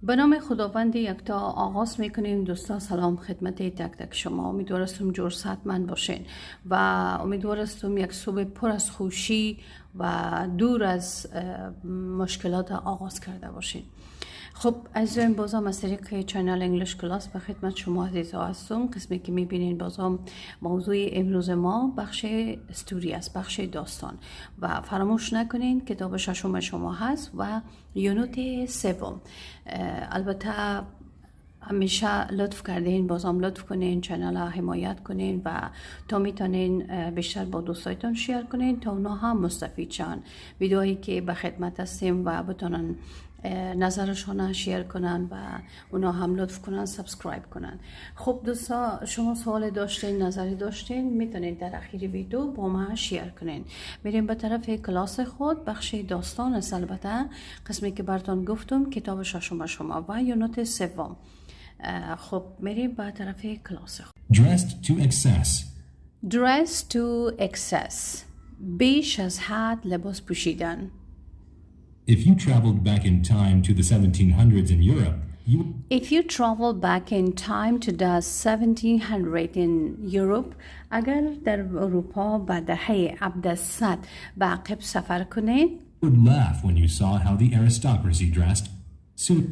به نام خداوند یکتا آغاز میکنیم. دوستا سلام خدمت تک تک شما. امیدوارستم جور صحتمند باشین و امیدوارستم یک صبح پر از خوشی و دور از مشکلات آغاز کرده باشین. خب عزیزان، بازم از طریق چینل انگلیش کلاس به خدمت شما عزیزا هستم. قسمی که میبینین بازم موضوع امروز ما بخش استوری است، بخش داستان، و فراموش نکنین کتاب ششم شما هست و یونت سوم. البته همیشه لطف کردین، بازم لطف کنین چینل ها حمایت کنین و تا میتونین بیشتر با دوستایتون شیر کنین تا اونا هم مستفید شن. ویدئویی که به خدمت هستیم و بتونن نظرشون شیر کنن و اونا هم لطف کنن سابسکرایب کنن. خب دوستا، شما سوال داشتین، نظری داشتین، میتونید در اخیر ویدیو با ما شیر کنین. میریم به طرف کلاس خود. بخش داستان است، البته قسمی که براتون گفتم کتاب ششم شما و یونت سوم. خب میریم به طرف کلاس خود. Dressed to excess. Dressed to excess. بیش از حد لباس پوشیدن. If you traveled back in time to the 1700s in Europe, If you travel back in time to the 1700 in Europe, اگر در اروپا به دهه 1700 به عقب سفر کنید، would laugh when you saw how the aristocracy dressed. Soon,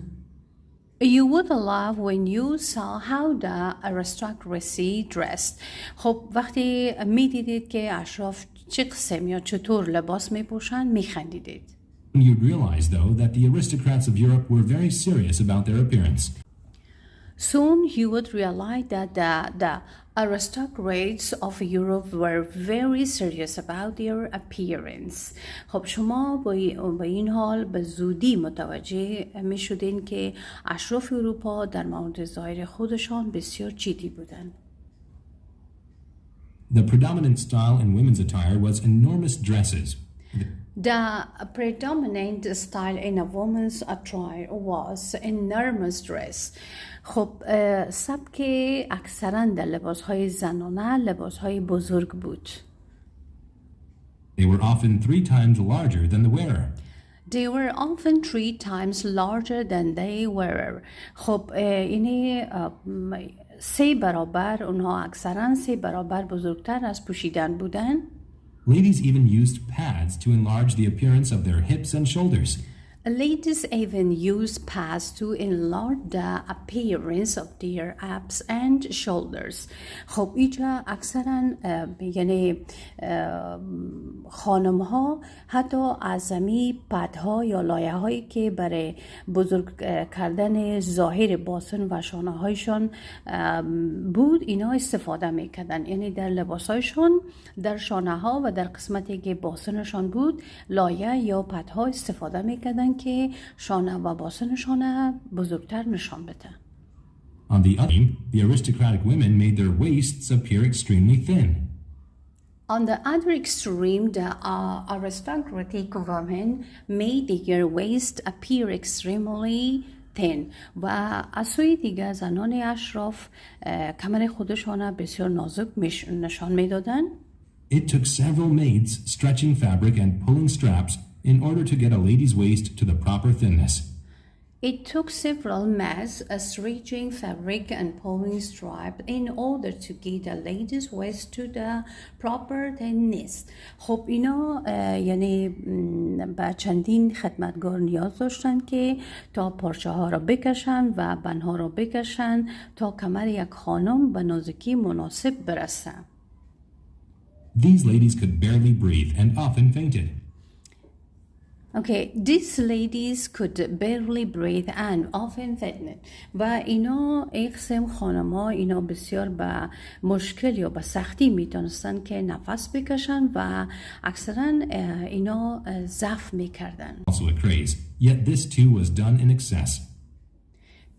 You would laugh when you saw how the aristocracy dressed. خب وقتی می دیدید که اشراف چه قسم یا چطور لباس می پوشند می خندیدید. you'd realize, though, that the aristocrats of Europe were very serious about their appearance. Soon you would realize that the aristocrats of Europe were very serious about their appearance. خب شما با این حال به زودی متوجه می شدین که اشراف اروپا در مورد ظاهر خودشان بسیار جدی بودند. The predominant style in women's attire was enormous dresses. The predominant style in a woman's attire was enormous dress. خب سبک اکثرا در لباسهای زنانه لباسهای بزرگ بود. They were often 3 times larger than the wearer. They were often 3 times larger than they were. خب اینه 3 برابر، اونها اکثرا 3 برابر بزرگتر از پوشیدن بودن. Ladies even used pads to enlarge the appearance of their hips and shoulders. Ladies even used pads to enlarge the appearance of their abs and shoulders. خب اینجا اکثرا یعنی خانم ها حتی اعظمی پدها یا لایه هایی که برای بزرگ کردن ظاهر باطن و شانه هایشان بود اینا استفاده میکردن. یعنی در لباس هایشان در شانه ها و در قسمتی که باطنشان بود لایه یا پدها استفاده میکردن که شانه و باطنشان بزرگتر نشان بده. On the other hand, the aristocratic women made their waists appear extremely thin. On the other extreme, the aristocratic women made their waist appear extremely thin. و از سوی دیگر زنان اشراف کمر خودشان بسیار نازک نشان میدادند. It took several maids stretching fabric and pulling straps in order to get a lady's waist to the proper thinness. It took several maids stretching fabric and pulling strap in order to get a lady's waist to the proper thinness. خب اینا یعنی با چندین خدمتگار نیاز داشتن که تا پارچه ها را بکشن و بنها را بکشن تا کمر یک خانم به نازکی مناسب برسن. These ladies could barely breathe and often fainted. Okay, these ladies could barely breathe and often fainted. و اینا اقسم خانما اینا بسیار با مشکل یا با سختی میتونستن که نفس بکشن و اکثرا اینا ضعف میکردن. Also a craze, yet this too was done in excess.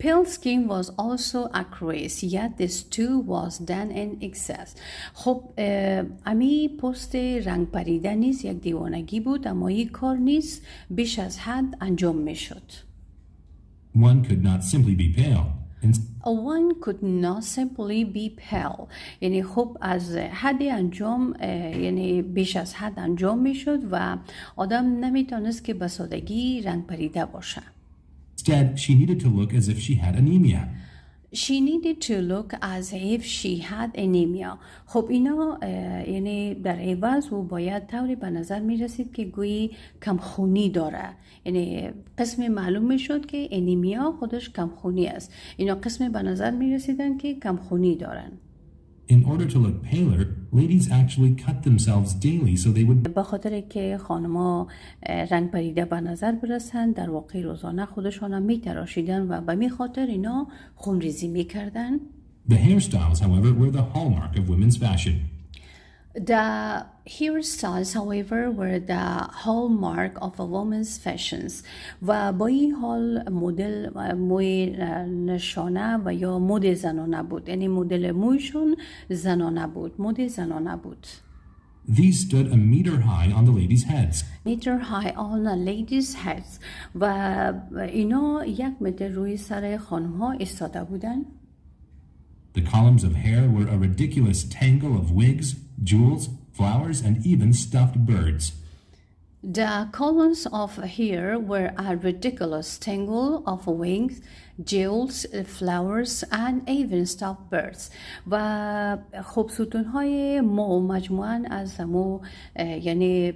Pale skin was also a craze, yet this too was done in excess. خب امی پست رنگ پریدن نیز یک دیوانگی بود، اما این کار نیز بیش از حد انجام می شد. One could not simply be pale. One could not simply be pale. یعنی خب از حد انجام یعنی بیش از حد انجام می شد و آدم نمی تونست که به سادگی رنگ پریده باشه. Instead, she needed to look as if she had anemia. She needed to look as if she had anemia. خب اینا یعنی در عوض او باید طوری به نظر می رسید که گویی کمخونی داره. یعنی قسم معلوم می شد که انیمیا خودش کمخونی است. اینا قسم به نظر می رسیدن که کمخونی دارن. In order to look paler, ladies actually cut themselves daily so they would به خاطر که خانم‌ها رنگ پریده به نظر برسن در واقع روزانه خودشان هم می‌تراشیدن و به می خاطر اینا خونریزی می‌کردن. The hairstyles, however, were the hallmark of women's fashion. The hairstyles, however, were the hallmark of a woman's fashions. و با این حال مدل موی نشانه و یا مد زنانه بود. یعنی مدل مویشون زنانه بود. مد زنانه بود. These stood a meter high on the ladies' heads. meter high on a ladies' heads. و اینا 1 متر روی سر خانم‌ها ایستاده بودن. The columns of hair were a ridiculous tangle of wigs, jewels, flowers, and even stuffed birds. The columns of hair were a ridiculous tangle of wings, jewels, flowers, and even stuffed birds. و خب ستون‌های مو مجموعاً از مو یعنی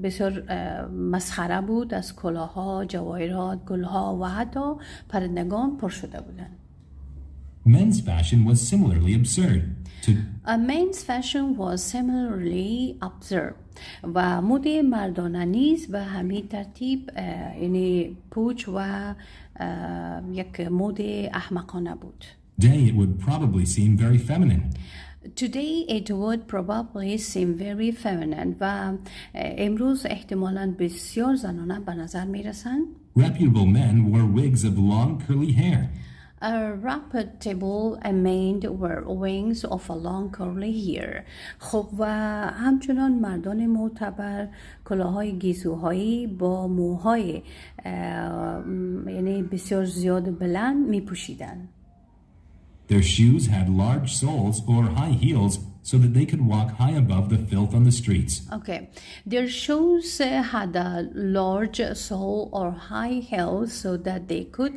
بسیار مسخره بود، از کلاه‌ها، جواهرات، گل‌ها و حتی پرندگان پر شده بودند. Men's fashion was similarly absurd. Men's fashion was similarly absurd. و مد مردانه نیز به همین ترتیب یعنی پوچ و یک مد احمقانه بود. Today it would probably seem very feminine. Today it would probably seem very feminine. و امروز احتمالاً بسیار زنانه به نظر می رسند. Reputable men wore wigs of long curly hair. Reputable men were wings of a long curly hair. خب و همچنان مردان معتبر کلاه‌های گیسوهایی با موهای یعنی بسیار زیاد بلند می پوشیدند. Their shoes had large soles or high heels so that they could walk high above the filth on the streets. Okay. Their shoes had a large sole or high heels so that they could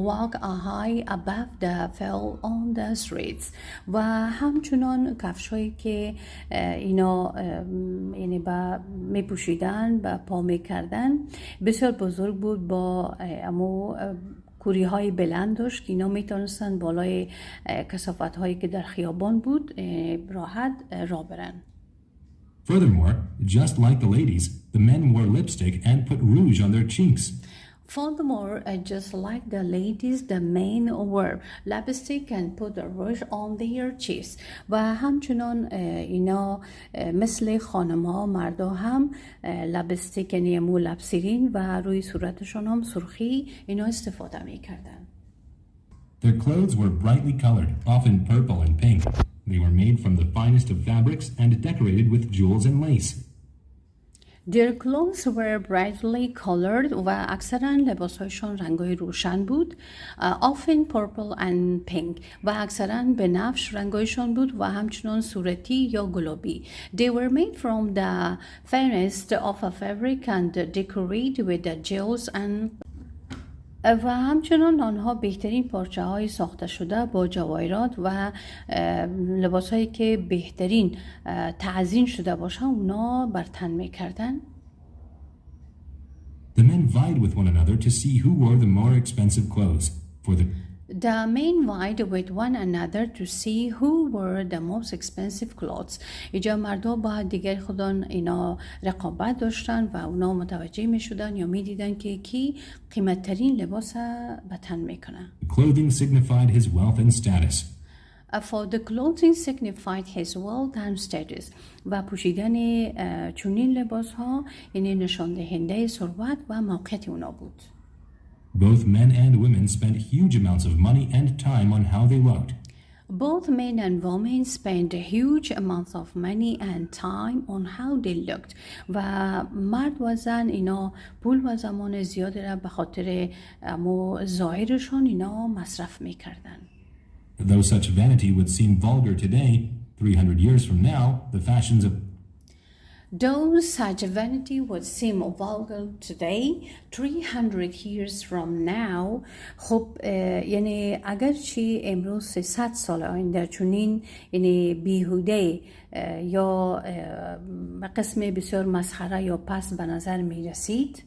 walk high above the filth on the streets. و همچنان کفشایی که اینا یعنی با می پوشیدن با پا می کردن بسیار بزرگ بود با امو کوری های بلند داشت که اینا میتونستن بالای کثافت هایی که در خیابان بود راحت راه برن. Furthermore, just like the ladies, the men wore lipstick and put rouge on their cheeks. Furthermore, just like the ladies, the men wore lipstick and put a rouge on their cheeks. و همچنان اینا مثل خانم‌ها مردا هم لپستیک یعنی مو لبسیرین و روی صورتشون هم سرخی اینا استفاده می‌کردن. Their clothes were brightly colored, often purple and pink. They were made from the finest of fabrics and decorated with jewels and lace. Their clothes were brightly colored و اکثرا لباسهایشان رنگای روشن بود. Often purple and pink و اکثرا بنفش رنگایشان بود و همچنان صورتی یا گلابی. They were made from the finest of a fabric and decorated with the jewels and و همچنان آنها بهترین پارچه های ساخته شده با جواهرات و لباس هایی که بهترین تعظیم شده باشن اونا بر تن می کردن. The men vied with one another to see who wore the more expensive clothes. The men vied with one another to see who wore the most expensive clothes. اینجا مردا با دیگر خودان اینا رقابت داشتن و اونا متوجه می شدن یا می دیدن که کی قیمت ترین لباس به تن می کنه. Clothing signified his wealth and status. For the clothing signified his wealth and status. و پوشیدن چنین لباس ها یعنی نشان دهنده ثروت و موقعیت اونا بود. Both men and women spent huge amounts of money and time on how they looked. Both men and women spent huge amounts of money and time on how they looked. و مرد و زن اینا پول و زمان زیادی را به خاطر ظاهرشون اینا مصرف میکردن. Though such vanity would seem vulgar today, 300 years from now, the fashions of Though such vanity would seem vulgar today, 300 years from now. خب یعنی اگرچه امروز 300 سال آینده چونین یعنی بیهوده یا قسم بسیار مسخره یا پس به نظر می رسید.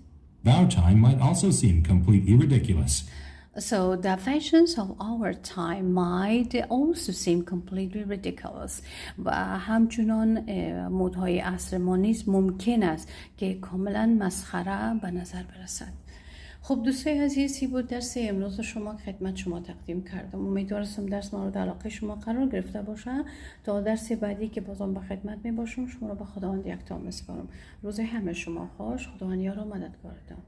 Our time might also seem completely ridiculous. So the fashions of our time might also seem completely ridiculous. و همچنان مدهای عصر ما نیز ممکن است که کاملا مسخره به نظر برسد. خب دوستای عزیزی بود درس امروز شما خدمت شما تقدیم کردم. امیدوارم درس مورد علاقه شما قرار گرفته باشه. تا درس بعدی که بازم به خدمت می باشم شما را به خداوند یکتا میسپارم. روز همه شما خوش. خداوند یار و مددگارتان.